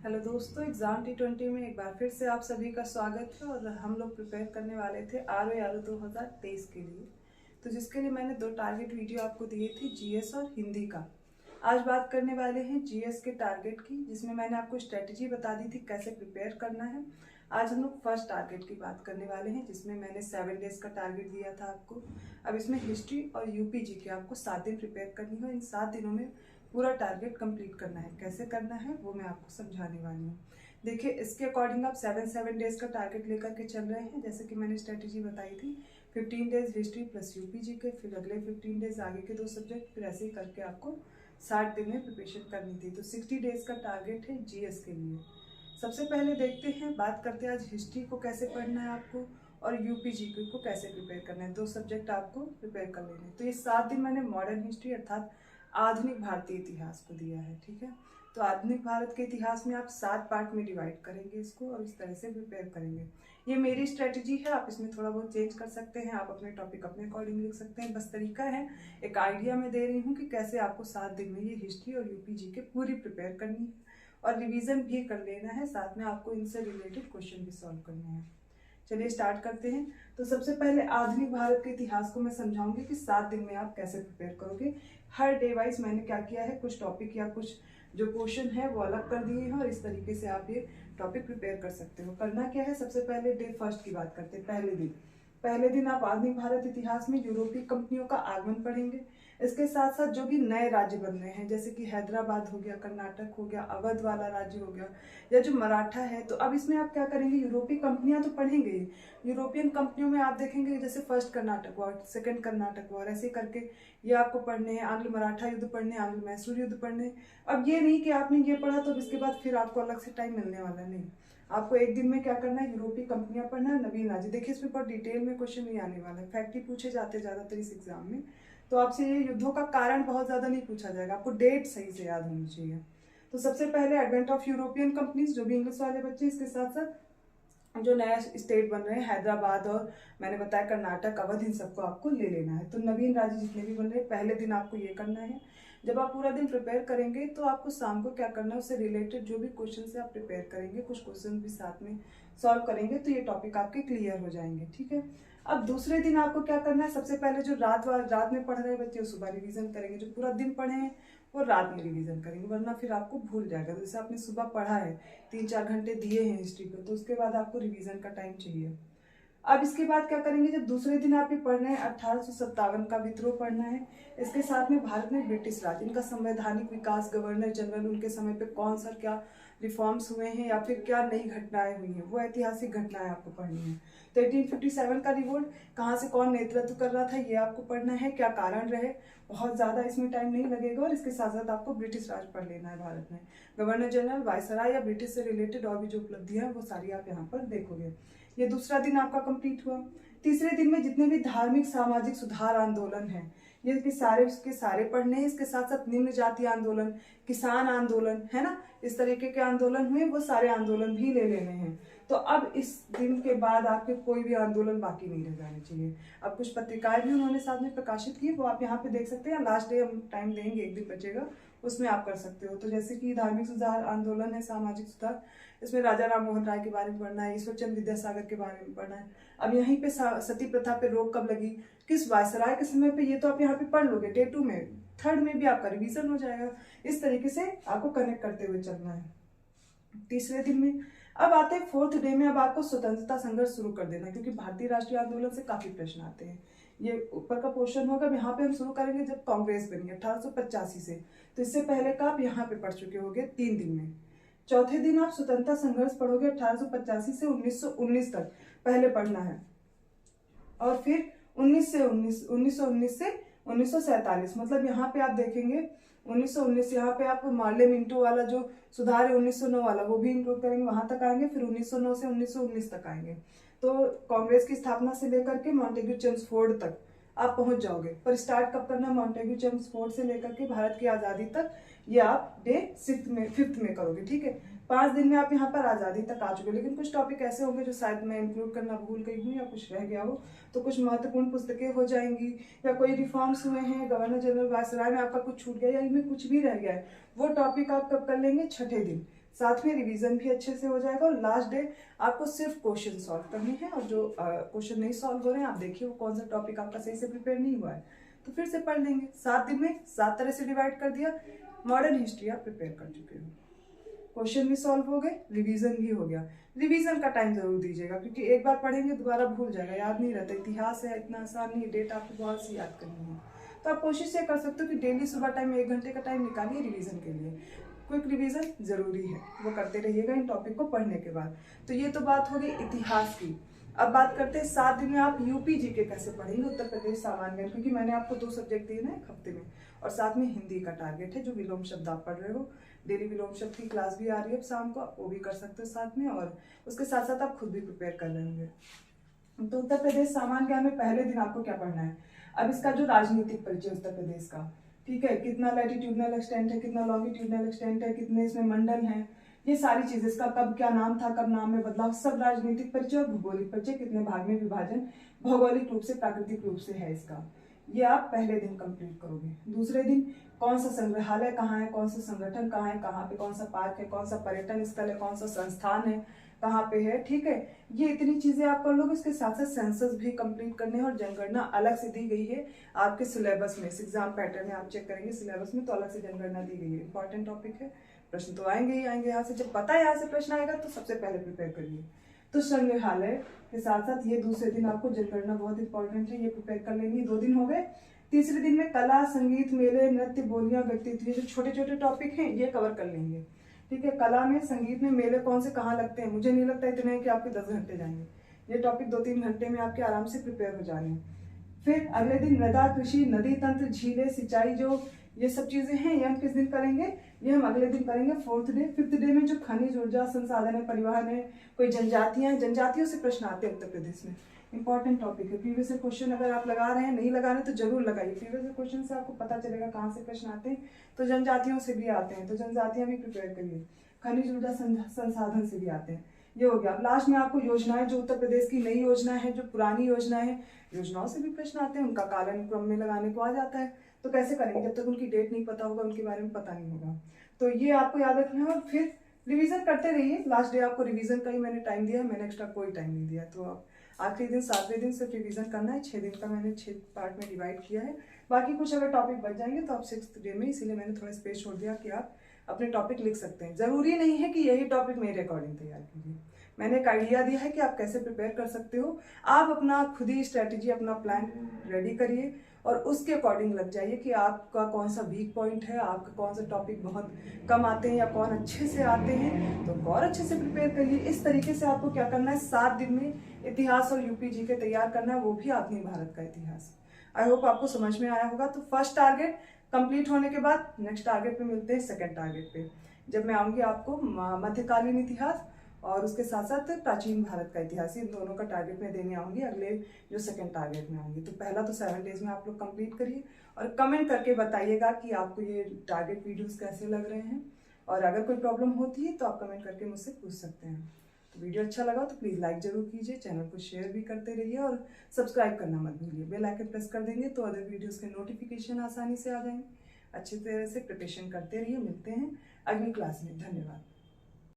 Hello दोस्तों, exam T20 में एक बार फिर से आप सभी का स्वागत है। और हम लोग प्रिपेयर करने वाले थे RO 2023 के लिए, तो जिसके लिए मैंने 2 टारगेट वीडियो आपको दिए थे, जीएस और हिंदी का। आज बात करने वाले हैं जीएस के टारगेट की, जिसमें मैंने आपको स्ट्रेटजी बता दी थी कैसे प्रिपेयर करना है। आज हम लोग फर्स्ट टारगेट की बात करने वाले हैं, जिसमें मैंने 7 डेज का टारगेट दिया था आपको। अब इसमें हिस्ट्री और यूपीजी के आपको 7 दिन प्रिपेयर करनी हो। इन 7 दिनों में पूरा टारगेट कंप्लीट करना है। कैसे करना है वो मैं आपको समझाने वाली हूँ। देखिए, इसके अकॉर्डिंग आप 7 डेज का टारगेट लेकर के चल रहे हैं। जैसे कि मैंने स्ट्रेटेजी बताई थी, 15 डेज हिस्ट्री प्लस यूपीजी के, फिर अगले 15 डेज आगे के 2 सब्जेक्ट, फिर ऐसे ही करके आपको 60 दिन में प्रिपरेशन करनी थी। तो 60 डेज का टारगेट है जीएस के लिए। सबसे पहले देखते हैं, बात करते हैं आज हिस्ट्री को कैसे पढ़ना है आपको और यूपीजी को कैसे प्रिपेयर करना है। 2 सब्जेक्ट आपको प्रिपेयर कर लेने हैं। तो ये 7 दिन मैंने मॉडर्न हिस्ट्री अर्थात आधुनिक भारतीय इतिहास को दिया है। ठीक है, तो आधुनिक भारत के इतिहास में आप 7 पार्ट में डिवाइड करेंगे इसको और इस तरह से प्रिपेयर करेंगे। ये मेरी स्ट्रेटजी है, आप इसमें थोड़ा बहुत चेंज कर सकते हैं। आप अपने टॉपिक अपने अकॉर्डिंग लिख सकते हैं। बस तरीका है, एक आइडिया मैं दे रही हूँ कि कैसे आपको 7 दिन में ये हिस्ट्री और यूपीजी के पूरी प्रिपेयर करनी है और रिवीजन भी कर लेना है। साथ में आपको इनसे रिलेटेड क्वेश्चन भी सॉल्व करने हैं। चलिए स्टार्ट करते हैं। तो सबसे पहले आधुनिक भारत के इतिहास को मैं समझाऊंगी कि 7 दिन में आप कैसे प्रिपेयर करोगे। हर डे वाइज मैंने क्या किया है, कुछ टॉपिक या कुछ जो क्वेश्चन है वो अलग कर दिए हैं और इस तरीके से आप ये टॉपिक प्रिपेयर कर सकते हो। करना क्या है, सबसे पहले डे फर्स्ट की बात करते हैं। पहले दिन आप आधुनिक भारत इतिहास में यूरोपीय कंपनियों का आगमन पढ़ेंगे। इसके साथ साथ जो भी नए राज्य बन रहे हैं, जैसे कि हैदराबाद हो गया, कर्नाटक हो गया, अवध वाला राज्य हो गया, या जो मराठा है, तो अब इसमें आप क्या करेंगे, यूरोपीय कंपनियां तो पढ़ेंगे ही। यूरोपियन कंपनियों में आप देखेंगे जैसे first Karnataka war, second Karnataka war, ऐसे करके ये आपको पढ़ने हैं। आंग्ल मराठा युद्ध पढ़ने, आंग्ल मैसूर युद्ध पढ़ने। अब ये नहीं कि आपने ये पढ़ा तो इसके बाद फिर आपको अलग से टाइम मिलने वाला नहीं। आपको एक दिन में क्या करना है, यूरोपीय कंपनियां पढ़ना है, नवीन राज्य। देखिए, इसमें बहुत डिटेल में क्वेश्चन नहीं आने वाला है, फैक्ट ही पूछे जाते ज्यादातर इस एग्जाम में। तो आपसे ये युद्धों का कारण बहुत ज्यादा नहीं पूछा जाएगा, आपको डेट सही से याद होनी चाहिए। तो सबसे पहले एडवेंट ऑफ यूरोपियन कंपनीज, जो भी इंग्लिश वाले बच्चे, इसके साथ साथ जो नया स्टेट बन रहे हैं, हैदराबाद और मैंने बताया कर्नाटक, अवध, इन सबको आपको ले लेना है। तो नवीन राज्य जितने भी बन रहे हैं, पहले दिन आपको ये करना है। जब आप पूरा दिन प्रिपेयर करेंगे तो आपको शाम को क्या करना है, उससे रिलेटेड जो भी क्वेश्चन से आप प्रिपेयर करेंगे, कुछ क्वेश्चन भी साथ में सॉल्व करेंगे, तो ये टॉपिक आपके क्लियर हो जाएंगे। ठीक है, अब दूसरे दिन आपको क्या करना है, सबसे पहले जो रात में पढ़ रहे बच्चे सुबह रिवीजन करेंगे, जो पूरा दिन पढ़े हैं वो रात में रिवीजन करेंगे, वरना फिर आपको भूल जाएगा। तो जैसे आपने सुबह पढ़ा है, 3-4 घंटे दिए हैं हिस्ट्री को, तो उसके बाद आपको रिवीजन का टाइम चाहिए। अब इसके बाद क्या करेंगे, जब दूसरे दिन आप ये पढ़ना है, 1857 का विद्रोह पढ़ना है। इसके साथ में भारत में ब्रिटिश राज, इनका संवैधानिक विकास, गवर्नर जनरल, उनके समय पे कौन सा क्या रिफॉर्म्स हुए हैं या फिर क्या नई घटनाएं हुई हैं, वो ऐतिहासिक घटनाएं आपको पढ़नी है। तो 1857 का रिवोल्ट, कहाँ से कौन नेतृत्व कर रहा था, ये आपको पढ़ना है, क्या कारण रहे। बहुत ज्यादा इसमें टाइम नहीं लगेगा। और इसके साथ साथ आपको ब्रिटिश राज पढ़ लेना है। भारत में गवर्नर जनरल, वायसराय या ब्रिटिश से रिलेटेड और भी जो उपलब्धियां हैं वो सारी आप यहाँ पर देखोगे। ये दूसरा दिन आपका कंप्लीट हुआ। तीसरे दिन में जितने भी धार्मिक सामाजिक सुधार आंदोलन हैं, ये के सारे पढ़ने हैं। इसके साथ साथ निम्न जाति आंदोलन, किसान आंदोलन, है ना, इस तरीके के आंदोलन हुए, वो सारे आंदोलन भी ले लेने हैं। तो अब इस दिन के बाद आपके कोई भी आंदोलन बाकी नहीं रह जाने चाहिए। अब कुछ पत्रिकाएं भी उन्होंने साथ में प्रकाशित की, वो आप यहाँ पे देख सकते हैं। लास्ट डे हम टाइम देंगे, एक दिन बचेगा, उसमें आप कर सकते हो। तो जैसे कि धार्मिक सुधार आंदोलन है, सामाजिक सुधार, इसमें राजा राम मोहन राय के बारे में पढ़ना है, ईश्वर चंद्र विद्यासागर के बारे में पढ़ना है। अब यहीं पे सती प्रथा पे रोक कब लगी, किस वायसराय के समय पे, ये तो आप यहाँ पे पढ़ लोगे। डे 2 में, 3rd में भी आपका रिवीजन हो जाएगा। इस तरीके से आपको कनेक्ट करते हुए चलना है। तीसरे दिन में अब आते हैं 4th डे में। अब आपको स्वतंत्रता संघर्ष शुरू कर देना है, क्योंकि भारतीय राष्ट्रीय आंदोलन से काफी प्रश्न आते हैं। ये ऊपर का पोर्शन होगा, यहाँ पे हम शुरू करेंगे जब कांग्रेस बनी 1885 से। तो इससे पहले का आप यहाँ पे पढ़ चुके होंगे 3 दिन में। चौथे दिन आप स्वतंत्रता संघर्ष पढ़ोगे 1885 से 1919 तक, पहले पढ़ना है। और फिर 1919 से 1947, मतलब यहाँ पे आप देखेंगे 1919, यहाँ पे आप मार्ले मिंटो वाला जो सुधार है 1909 वाला, वो भी इंक्लूड करेंगे, वहां तक आएंगे। फिर 1909 से 1919 तक आएंगे। तो कांग्रेस की स्थापना से लेकर के मॉन्टेग्यू चेम्सफोर्ड तक आप पहुंच जाओगे। पर स्टार्ट कब करना है, मॉन्टेग्यू चेम्सफोर्ड से लेकर के भारत की आजादी तक, ये आप डे 5th में करोगे। ठीक है, 5 दिन में आप यहाँ पर आजादी तक आ चुके। लेकिन कुछ टॉपिक ऐसे होंगे जो शायद मैं इंक्लूड करना भूल गई हूँ या कुछ रह गया हो, तो कुछ महत्वपूर्ण पुस्तकें हो जाएंगी, या कोई रिफॉर्म्स हुए हैं, गवर्नर जनरल वायसराय में आपका कुछ छूट गया, या इनमें कुछ भी रह गया है, वो टॉपिक आप कब कर लेंगे, 6ठे दिन। साथ में रिवीजन भी अच्छे से हो जाएगा। और लास्ट डे आपको सिर्फ क्वेश्चन सॉल्व करने हैं, और जो क्वेश्चन नहीं सॉल्व हो रहे हैं आप देखिए वो कौन सा टॉपिक आपका सही से प्रिपेयर नहीं हुआ है तो फिर से पढ़ लेंगे। 7 दिन में 7 तरह से डिवाइड कर दिया। मॉडर्न हिस्ट्री आप प्रिपेयर कर चुके हो, क्वेश्चन भी सॉल्व हो गए, रिवीजन भी हो गया। रिवीजन का टाइम जरूर दीजिएगा, क्योंकि एक बार पढ़ेंगे दोबारा भूल जाएगा, याद नहीं रहता। इतिहास है, इतना आसान नहीं, डेट आपको बहुत सी याद करनी है। तो आप कोशिश ये कर सकते हो कि डेली सुबह टाइम 1 घंटे का टाइम निकालिए रिवीजन के लिए। क्विक रिवीजन जरूरी है, वो करते रहिएगा इन टॉपिक को पढ़ने के बाद। तो ये तो बात हो गई इतिहास की। अब बात करते हैं 7 दिन में आप यूपी जीके कैसे पढ़ेंगे, उत्तर प्रदेश सामान्य ज्ञान, क्योंकि मैंने आपको 2 सब्जेक्ट दिए ना एक हफ्ते में, और साथ में हिंदी का टारगेट है। जो विलोम शब्द आप पढ़ रहे हो, डेली विलोम शब्द की क्लास भी आ रही है अब शाम को, वो भी कर सकते हो साथ में, और उसके साथ साथ आप खुद भी प्रिपेयर कर रहे होंगे। तो उत्तर प्रदेश सामान्य ज्ञान में पहले दिन आपको क्या पढ़ना है, अब इसका जो राजनीतिक परिचय उत्तर प्रदेश का, ठीक है, कितना लैटिट्यूडनल एक्सटेंट है, कितना लॉन्गिट्यूडनल एक्सटेंट है, कितने इसमें मंडल हैं, ये सारी चीजें, इसका कब क्या नाम था, कब नाम में बदलाव, सब राजनीतिक परिचय। और भौगोलिक परिचय, कितने भाग में विभाजन भौगोलिक रूप से प्राकृतिक रूप से है इसका, ये आप पहले दिन कंप्लीट करोगे। दूसरे दिन कौन सा संग्रहालय कहाँ है, कौन सा संगठन कहाँ है, कहाँ पे कौन सा पार्क है, कौन सा पर्यटन स्थल है, कौन सा संस्थान है, कहाँ पे है, ठीक है, ये इतनी चीजें आप कर लोगे। इसके साथ साथ सेंसस भी कंप्लीट करने हैं, और जनगणना अलग से दी गई है आपके सिलेबस में, एग्जाम पैटर्न में आप चेक करेंगे सिलेबस में तो अलग से जनगणना दी गई है। इंपॉर्टेंट टॉपिक है, प्रश्न तो आएंगे ही आएंगे यहाँ से, जब पता है यहाँ से प्रश्न आएगा तो सबसे पहले प्रिपेयर करिए। तो संग्रहालय के साथ साथ ये दूसरे दिन आपको जनगणना बहुत इंपॉर्टेंट है, ये प्रिपेयर कर लेंगे। 2 दिन हो गए। तीसरे दिन में कला, संगीत, मेले, नृत्य, बोलियां, व्यक्तित्व, जो छोटे छोटे टॉपिक हैं ये कवर कर लेंगे, ठीक है। कला में, संगीत में मेले कौन से कहाँ लगते हैं, मुझे नहीं लगता इतने कि आपके 10 घंटे जाएंगे, ये टॉपिक 2-3 घंटे में आपके आराम से प्रिपेयर हो जाने। फिर अगले दिन मृदा, कृषि, नदी तंत्र, झीलें, सिंचाई, जो ये सब चीजें हैं ये हम किस दिन करेंगे, ये हम अगले दिन करेंगे 4th डे। 5th डे में जो खनिज, ऊर्जा, संसाधन है, परिवहन है, कोई जनजातियां हैं, जनजातियों से प्रश्न आते हैं उत्तर प्रदेश में, इंपॉर्टेंट टॉपिक है। प्रीवियस क्वेश्चन अगर आप लगा रहे हैं, नहीं लगा रहे तो जरूर लगाइए, प्रीवियस क्वेश्चन से आपको पता चलेगा कहाँ से प्रश्न आते हैं। तो जनजातियों से भी आते हैं, तो जनजातियां भी प्रिपेयर करिए। खनिज, ऊर्जा, संसाधन से भी आते हैं, ये हो गया। अब लास्ट में आपको योजनाएं, जो उत्तर प्रदेश की नई योजना है, जो पुरानी योजना है, योजनाओं से भी प्रश्न आते हैं, उनका कालानुक्रम में लगाने को आ जाता है। तो कैसे करेंगे, जब तक उनकी डेट नहीं पता होगा, उनके बारे में पता नहीं होगा, तो ये आपको याद रखना है। और फिर रिवीजन करते रहिए। लास्ट डे आपको रिवीजन का ही मैंने टाइम दिया है, मैंने एक्स्ट्रा कोई टाइम नहीं दिया। तो आप आखिरी दिन 7वें दिन सिर्फ रिवीजन करना है। 6 दिन का मैंने 6 पार्ट में डिवाइड किया है। बाकी कुछ अगर टॉपिक बच जाएंगे तो आप 6th डे में, इसीलिए मैंने थोड़ा स्पेस छोड़ दिया कि आप अपने टॉपिक लिख सकते हैं। जरूरी नहीं है कि यही टॉपिक मेरे अकॉर्डिंग तैयार कीजिए, मैंने एक आइडिया दिया है कि आप कैसे प्रिपेयर कर सकते हो। आप अपना खुद ही स्ट्रेटेजी, अपना प्लान रेडी करिए और उसके अकॉर्डिंग लग जाइए कि आपका कौन सा वीक पॉइंट है, आपका कौन सा टॉपिक बहुत कम आते हैं या कौन अच्छे से आते हैं, तो और अच्छे से प्रिपेयर करिए। इस तरीके से आपको क्या करना है, 7 दिन में इतिहास और यूपी जीके तैयार करना है, वो भी आधुनिक भारत का इतिहास। आई होप आपको समझ में आया होगा। तो फर्स्ट टारगेट कंप्लीट होने के बाद नेक्स्ट टारगेट पे मिलते हैं, सेकंड टारगेट पे, जब मैं आऊँगी आपको मध्यकालीन इतिहास और उसके साथ साथ प्राचीन भारत का इतिहास, इन दोनों का टारगेट मैं देने आऊंगी अगले जो सेकंड टारगेट में आऊंगी। तो पहला तो 7 डेज में आप लोग कंप्लीट करिए और कमेंट करके बताइएगा कि आपको ये टारगेट वीडियोस कैसे लग रहे हैं, और अगर कोई प्रॉब्लम होती है तो आप कमेंट करके मुझसे पूछ सकते हैं। तो वीडियो अच्छा लगा तो प्लीज़ लाइक जरूर कीजिए, चैनल को शेयर भी करते रहिए और सब्सक्राइब करना मत भूलिए। बेल आइकन प्रेस कर देंगे तो अदर वीडियोज़ के नोटिफिकेशन आसानी से आ जाएंगे। अच्छी तरह से प्रिपरेशन करते रहिए। मिलते हैं अगली क्लास में। धन्यवाद।